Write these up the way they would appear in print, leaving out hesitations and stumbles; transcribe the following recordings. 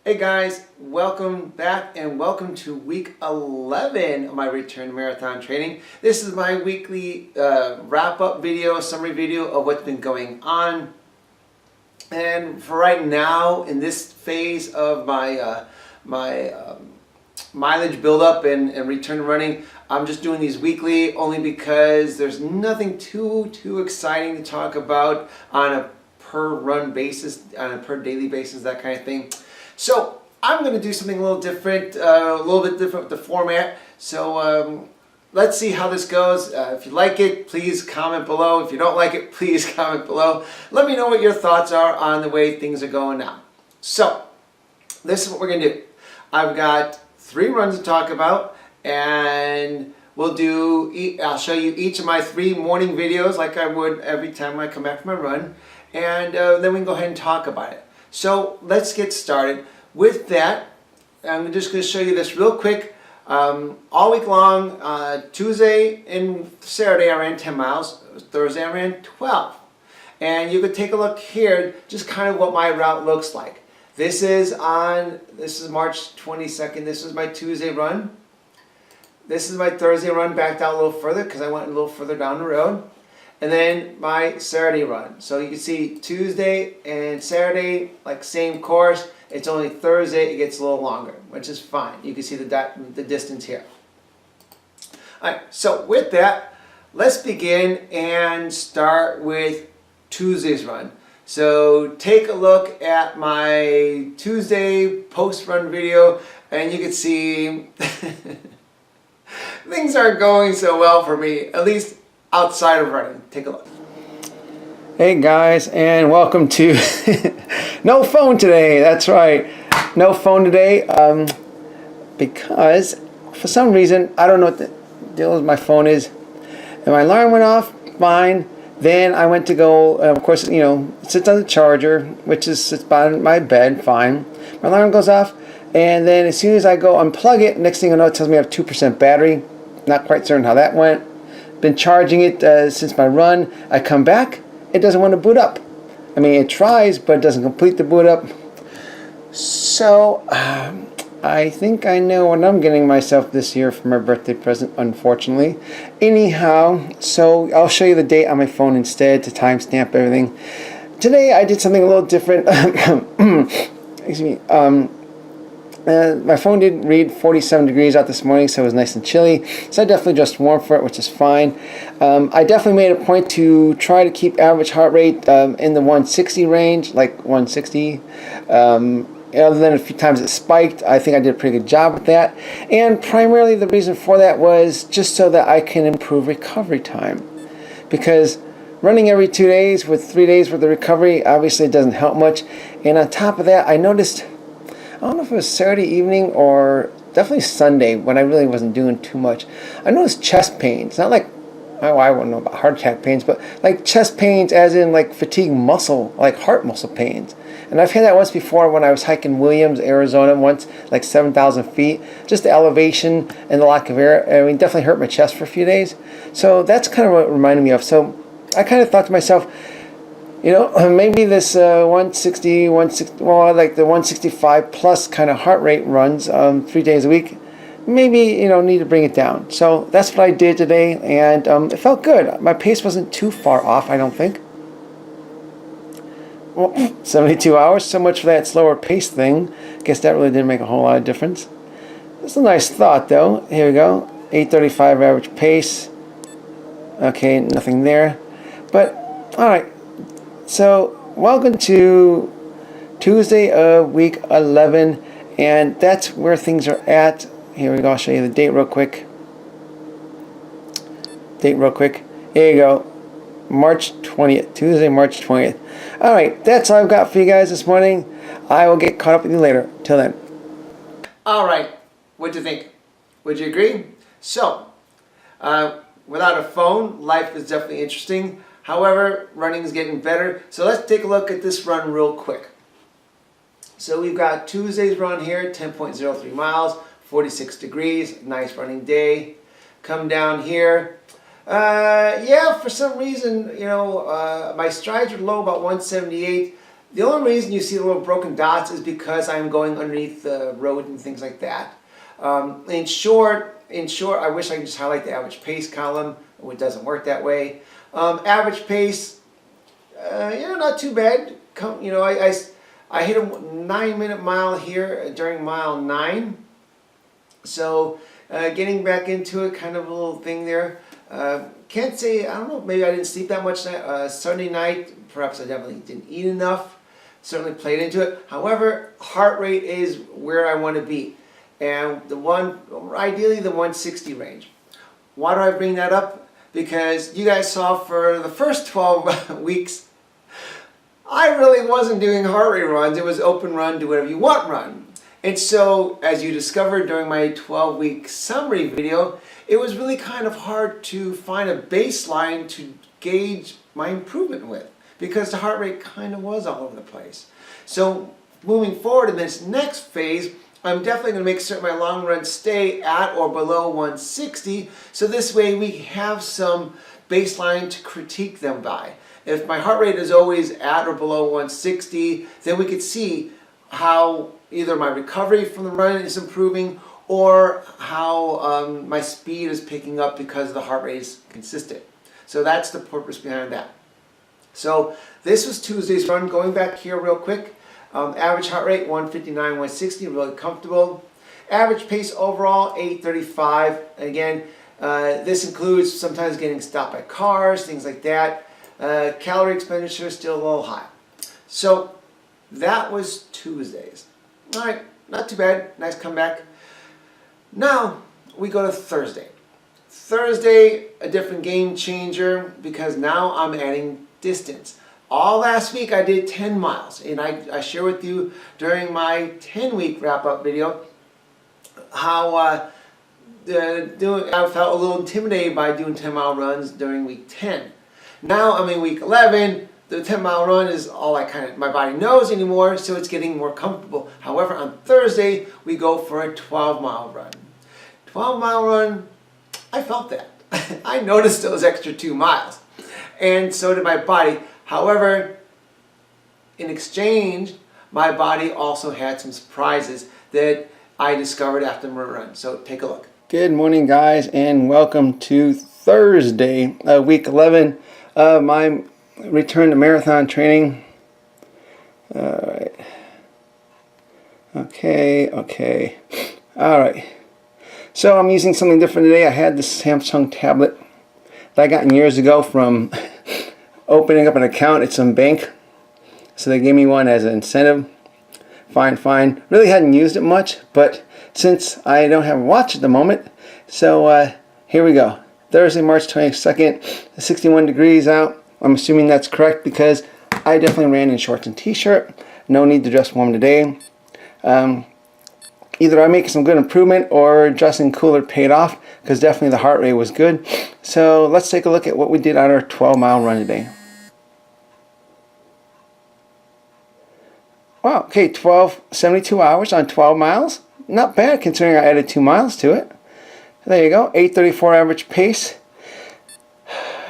Hey guys, welcome back and welcome to week 11 of my return to marathon training. This is my weekly wrap-up video, summary video of what's been going on. And for right now, in this phase of my mileage buildup and return to running, I'm just doing these weekly only because there's nothing too exciting to talk about on a per run basis, on a per daily basis, that kind of thing. So I'm going to do something a little different, a little bit different with the format. So let's see how this goes. If you like it, please comment below. If you don't like it, please comment below. Let me know what your thoughts are on the way things are going now. So this is what we're going to do. I've got 3 runs to talk about, and I'll show you each of my 3 morning videos like I would every time I come back from my run, and then we can go ahead and talk about it. So let's get started. With that, I'm just going to show you this real quick. All week long, Tuesday and Saturday I ran 10 miles. Thursday I ran 12. And you could take a look here, just kind of what my route looks like. This is March 22nd. This is my Tuesday run. This is my Thursday run, backed out a little further because I went a little further down the road. And then my Saturday run. So you can see Tuesday and Saturday, like same course. It's only Thursday, it gets a little longer, which is fine. You can see the distance here. All right, so with that, let's begin and start with Tuesday's run. So take a look at my Tuesday post-run video, and you can see things aren't going so well for me, at least outside of running. Take a look. Hey guys, and welcome to no phone today. That's right, no phone today, because for some reason I don't know what the deal with my phone is, and my alarm went off fine. Then I went to go, of course, you know, it sits on the charger, which sits by my bed, fine. My alarm goes off, and then as soon as I go unplug it, next thing I know, it tells me I have 2% battery. Not quite certain how that went. Been charging it since my run. I come back, it doesn't want to boot up. I mean, it tries, but it doesn't complete the boot up. So I think I know what I'm getting myself this year for my birthday present, unfortunately. Anyhow, so I'll show you the date on my phone instead to timestamp everything. Today I did something a little different. Excuse me. My phone did read 47 degrees out this morning, so it was nice and chilly. So I definitely dressed warm for it, which is fine. I definitely made a point to try to keep average heart rate in the 160 range, like 160. Other than a few times it spiked, I think I did a pretty good job with that. And primarily the reason for that was just so that I can improve recovery time. Because running every 2 days with 3 days worth of recovery, obviously it doesn't help much. And on top of that, I noticed, I don't know if it was Saturday evening or definitely Sunday when I really wasn't doing too much, I noticed chest pains. Not like, oh, I wouldn't know about heart attack pains, but like chest pains as in like fatigue muscle, like heart muscle pains. And I've had that once before when I was hiking Williams, Arizona once, like 7,000 feet. Just the elevation and the lack of air, I mean, definitely hurt my chest for a few days. So that's kind of what it reminded me of. So I kind of thought to myself, you know, maybe this 160, well, like the 165 plus kind of heart rate runs 3 days a week, maybe, you know, need to bring it down. So that's what I did today, and it felt good. My pace wasn't too far off, I don't think. Well, 72 hours, so much for that slower pace thing. Guess that really didn't make a whole lot of difference. It's a nice thought, though. Here we go, 8:35 average pace. Okay, nothing there. But, all right. So, welcome to Tuesday of week 11, and that's where things are at. Here we go, I'll show you the date real quick. Here you go, March 20th, Tuesday, March 20th. All right, that's all I've got for you guys this morning. I will get caught up with you later. Till then. All right, what'd you think? Would you agree? So, without a phone, life is definitely interesting. However, running is getting better. So let's take a look at this run real quick. So we've got Tuesday's run here, 10.03 miles, 46 degrees, nice running day. Come down here. Yeah, for some reason, you know, my strides were low, about 178. The only reason you see the little broken dots is because I'm going underneath the road and things like that. In short, I wish I could just highlight the average pace column. It doesn't work that way. Average pace, not too bad. I hit a 9-minute mile here during mile 9. So getting back into it, kind of a little thing there. Can't say, I don't know, maybe I didn't sleep that much Sunday night. Perhaps I definitely didn't eat enough. Certainly played into it. However, heart rate is where I want to be. And ideally the 160 range. Why do I bring that up? Because you guys saw for the first 12 weeks, I really wasn't doing heart rate runs. It was open run, do whatever you want run. And so, as you discovered during my 12-week summary video, it was really kind of hard to find a baseline to gauge my improvement with, because the heart rate kind of was all over the place. So, moving forward in this next phase, I'm definitely going to make certain my long runs stay at or below 160, so this way we have some baseline to critique them by. If my heart rate is always at or below 160, then we could see how either my recovery from the run is improving or how my speed is picking up because the heart rate is consistent. So that's the purpose behind that. So this was Tuesday's run. Going back here real quick, average heart rate 159, 160, really comfortable. Average pace overall 835. Again, this includes sometimes getting stopped by cars, things like that. Calorie expenditure is still a little high. So that was Tuesdays. All right, not too bad. Nice comeback. Now we go to Thursday. Thursday, a different game changer because now I'm adding distance. All last week I did 10 miles, and I share with you during my 10-week wrap-up video how I felt a little intimidated by doing 10-mile runs during week 10. Now I'm in week 11. The 10-mile run is all my body knows anymore, so it's getting more comfortable. However, on Thursday, we go for a 12-mile run. 12-mile run, I felt that. I noticed those extra 2 miles, and so did my body. However, in exchange, my body also had some surprises that I discovered after my run. So take a look. Good morning, guys, and welcome to Thursday, week 11 of my return to marathon training. All right. Okay. All right. So I'm using something different today. I had this Samsung tablet that I got years ago from opening up an account at some bank. So they gave me one as an incentive. Fine. Really hadn't used it much, but since I don't have a watch at the moment, so here we go. Thursday, March 22nd, 61 degrees out. I'm assuming that's correct because I definitely ran in shorts and t-shirt. No need to dress warm today. Either I'm making some good improvement or dressing cooler paid off, because definitely the heart rate was good. So let's take a look at what we did on our 12-mile run today. Wow, okay, 72 hours on 12 miles. Not bad considering I added 2 miles to it. There you go, 8:34 average pace.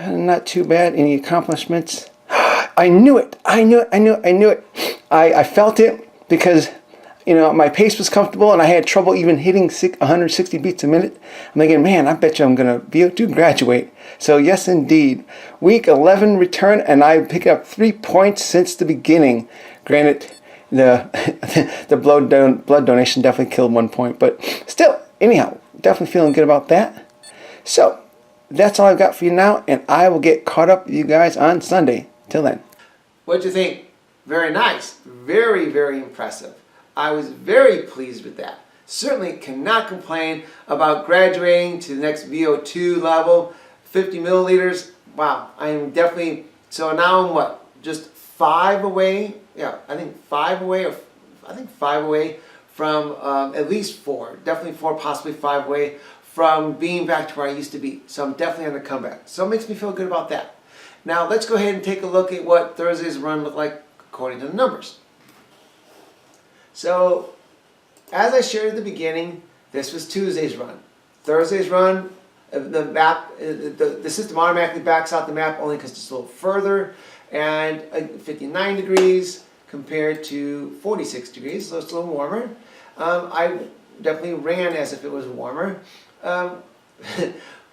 Not too bad. Any accomplishments? I knew it. I felt it because, my pace was comfortable and I had trouble even hitting 160 beats a minute. I'm thinking, man, I bet you I'm going to VO2 graduate. So yes, indeed. Week 11 return, and I picked up 3 points since the beginning. Granted, the blood donation definitely killed 1 point, but still, anyhow, definitely feeling good about that. So that's all I've got for you now, and I will get caught up with you guys on Sunday. Till then. What'd you think? Very nice. Very, very impressive. I was very pleased with that. Certainly cannot complain about graduating to the next VO2 level, 50 milliliters. Wow, I am definitely, so now I'm what? Just 5 away? Yeah, I think 5 away, from at least 4. Definitely 4, possibly 5 away from being back to where I used to be. So I'm definitely on the comeback. So it makes me feel good about that. Now let's go ahead and take a look at what Thursday's run looked like according to the numbers. So as I shared at the beginning, this was Tuesday's run. Thursday's run, the map, the system automatically backs out the map only because it's a little further, and 59 degrees compared to 46 degrees, so it's a little warmer. I definitely ran as if it was warmer. For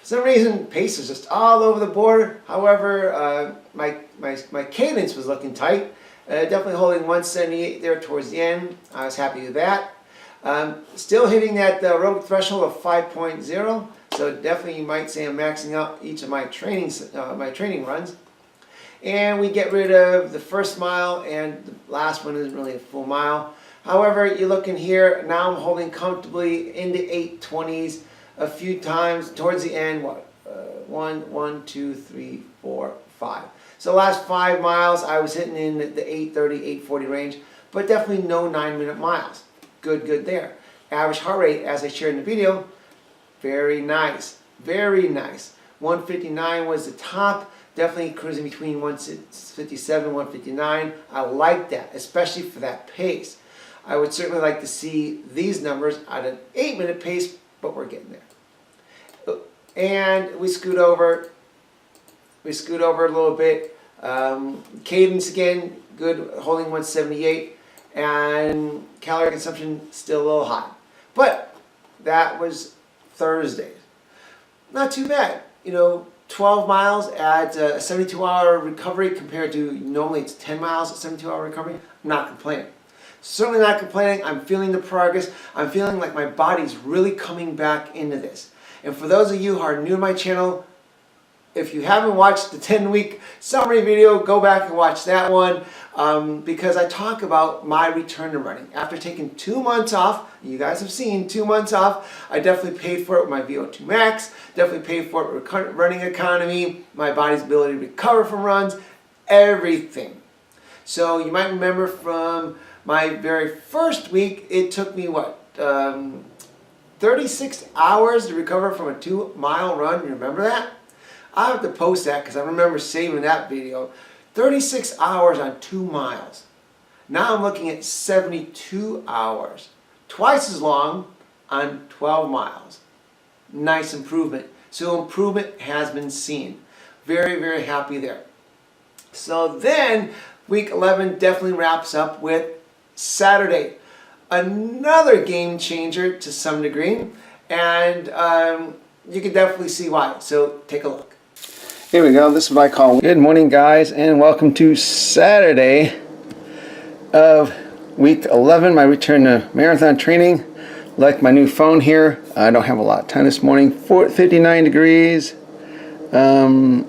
some reason, pace is just all over the board. However, my cadence was looking tight. Definitely holding 178 there towards the end. I was happy with that. Still hitting that aerobic threshold of 5.0. So definitely, you might say I'm maxing out each of my training runs. And we get rid of the first mile, and the last one isn't really a full mile. However, you look in here, now I'm holding comfortably into 8:20s a few times towards the end. What? 1, 2, 3, 4, 5. So the last 5 miles, I was hitting in the 8:30, 8:40 range, but definitely no 9-minute miles. Good there. Average heart rate, as I shared in the video, very nice, very nice. 159 was the top. Definitely cruising between 157 and 159. I like that, especially for that pace. I would certainly like to see these numbers at an 8-minute pace, but we're getting there. And we scoot over a little bit. Cadence again, good, holding 178. And calorie consumption still a little high. But that was Thursday. Not too bad. 12 miles at a 72-hour recovery compared to normally it's 10 miles at 72-hour recovery. I'm not complaining. Certainly not complaining. I'm feeling the progress. I'm feeling like my body's really coming back into this. And for those of you who are new to my channel, if you haven't watched the 10-week summary video, go back and watch that one because I talk about my return to running. After taking 2 months off, you guys have seen 2 months off, I definitely paid for it with my VO2 Max, definitely paid for it with running economy, my body's ability to recover from runs, everything. So you might remember from my very first week, it took me 36 hours to recover from a 2-mile run. You remember that? I have to post that because I remember saving that video. 36 hours on 2 miles. Now I'm looking at 72 hours. Twice as long on 12 miles. Nice improvement. So improvement has been seen. Very, very happy there. So then week 11 definitely wraps up with Saturday. Another game changer to some degree. And you can definitely see why. So take a look. Here we go. This is what I call good morning, guys, and welcome to Saturday of week 11, my return to marathon training. Like my new phone here, I don't have a lot of time this morning. 59 degrees. All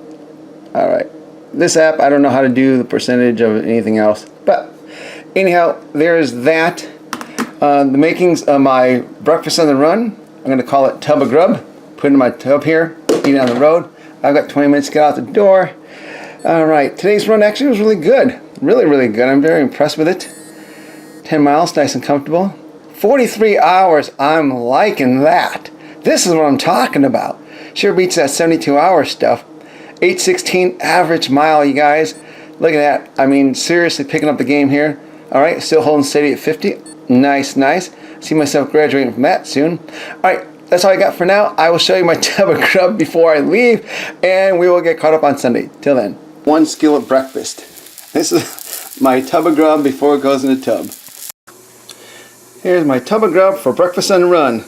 right. This app, I don't know how to do the percentage of anything else, but anyhow, there's that. The makings of my breakfast on the run. I'm going to call it tub of grub. Put it in my tub here, eat on the road. I've got 20 minutes to get out the door. All right, today's run actually was really good. Really, really good. I'm very impressed with it. 10 miles, nice and comfortable. 43 hours, I'm liking that. This is what I'm talking about. Sure beats that 72-hour stuff. 8:16 average mile, you guys. Look at that. I mean, seriously picking up the game here. All right, still holding steady at 50. Nice, nice. See myself graduating from that soon. All right. That's all I got for now. I will show you my tub of grub before I leave, and we will get caught up on Sunday. Till then. One skill at breakfast. This is my tub of grub before it goes in the tub. Here's my tub of grub for breakfast on the run.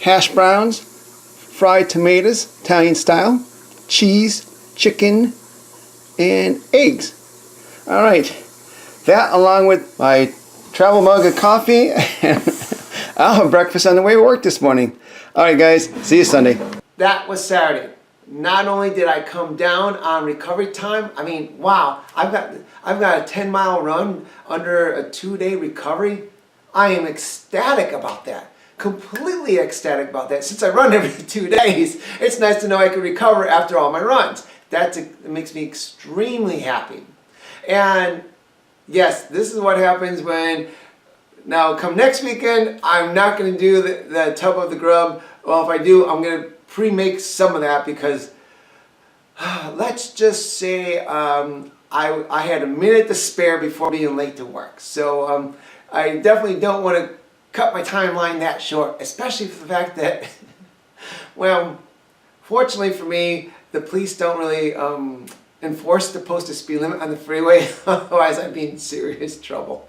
Hash browns, fried tomatoes, Italian style, cheese, chicken, and eggs. All right. That along with my travel mug of coffee, and I'll have breakfast on the way to work this morning. All right, guys. See you Sunday. That was Saturday. Not only did I come down on recovery time, I mean, wow, I've got a 10-mile run under a 2-day recovery. I am ecstatic about that. Completely ecstatic about that. Since I run every 2 days, it's nice to know I can recover after all my runs. It makes me extremely happy. And yes, this is what happens when. Now, come next weekend, I'm not going to do the tub of the grub. Well, if I do, I'm going to pre-make some of that because let's just say I had a minute to spare before being late to work. So I definitely don't want to cut my timeline that short, especially for the fact that, well, fortunately for me, the police don't really and forced to post a speed limit on the freeway. Otherwise, I'd be in serious trouble.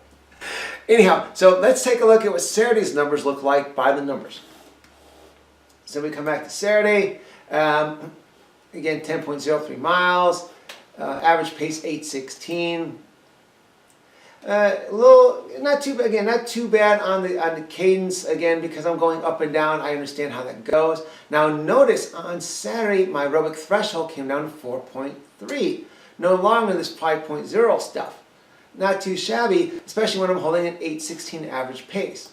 Anyhow, so let's take a look at what Saturday's numbers look like by the numbers. So we come back to Saturday. Again, 10.03 miles. Average pace 8:16. Not too bad on the cadence again, because I'm going up and down. I understand how that goes. Now notice on Saturday my aerobic threshold came down to 4.3. No longer this 5.0 stuff. Not too shabby, especially when I'm holding an 8:16 average pace.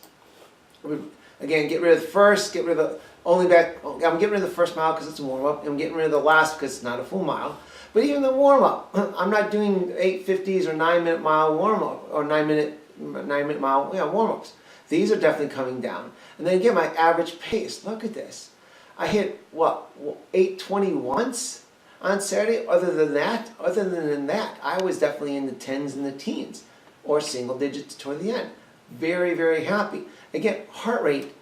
Again, get rid of the first, get rid of the I'm getting rid of the first mile because it's a warm up. I'm getting rid of the last because it's not a full mile. But even the warm up, I'm not doing 8:50s or 9-minute mile warm up or 9-minute mile warm ups. These are definitely coming down. And then again, my average pace. Look at this. I hit what, 8:20 once on Saturday. Other than that, I was definitely in the 10s and the teens or single digits toward the end. Very, very happy. Again, heart rate.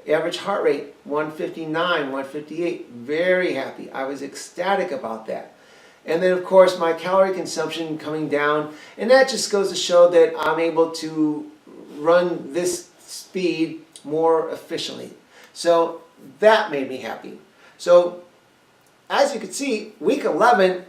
Average heart rate, 159, 158, very happy. I was ecstatic about that. And then of course my calorie consumption coming down, and that just goes to show that I'm able to run this speed more efficiently. So that made me happy. So as you can see, week 11,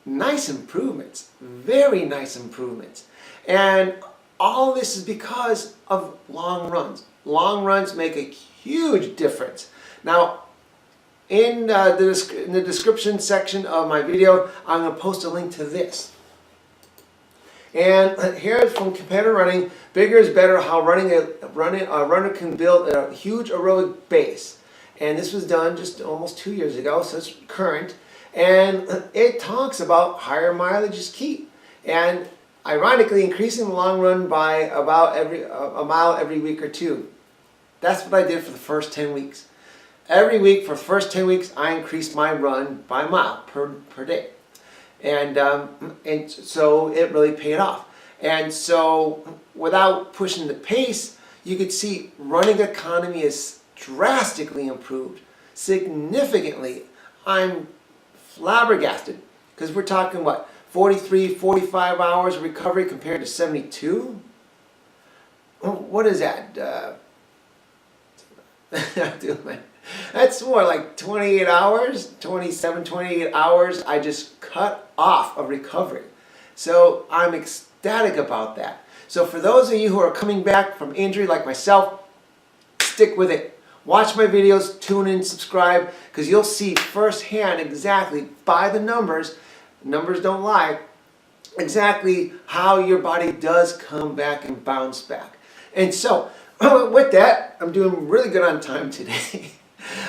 nice improvements, very nice improvements. And all this is because of long runs. Long runs make a huge difference. Now, in the description section of my video, I'm going to post a link to this. And here from Competitor Running, Bigger is Better, how a runner can build a huge aerobic base. And this was done just almost 2 years ago, so it's current. And it talks about higher mileage is key. And ironically, increasing the long run by about a mile every week or two. That's what I did for the first 10 weeks. Every week for the first 10 weeks, I increased my run by a mile per day. And so it really paid off. And so without pushing the pace, you could see running economy is drastically improved, significantly. I'm flabbergasted because we're talking what, 43, 45 hours of recovery compared to 72? What is that? That's more like 28 hours, 27, 28 hours I just cut off of recovery. So I'm ecstatic about that. So for those of you who are coming back from injury like myself, stick with it. Watch my videos, tune in, subscribe, because you'll see firsthand exactly by the numbers don't lie, exactly how your body does come back and bounce back. And so with that, I'm doing really good on time today.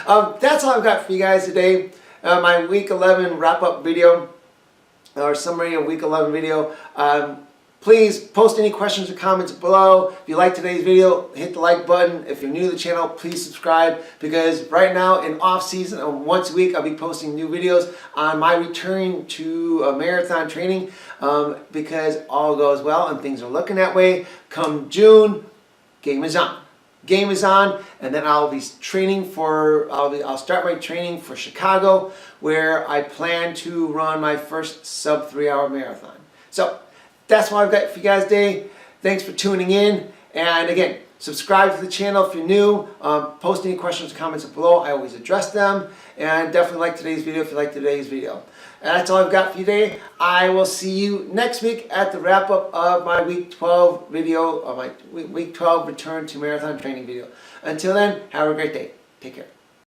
That's all I've got for you guys today. My week 11 wrap-up video, or summary of week 11 video. Please post any questions or comments below. If you like today's video, hit the like button. If you're new to the channel, please subscribe, because right now in off season, once a week, I'll be posting new videos on my return to marathon training, because all goes well and things are looking that way. Come June, game is on. Game is on, and then I'll be training for, I'll start my training for Chicago, where I plan to run my first sub 3-hour marathon. So that's what I've got for you guys today. Thanks for tuning in, and again, subscribe to the channel if you're new. Post any questions or comments below. I always address them, and definitely like today's video if you like today's video. And that's all I've got for you today. I will see you next week at the wrap up of my week 12 video, of my week 12 return to marathon training video. Until then, have a great day. Take care.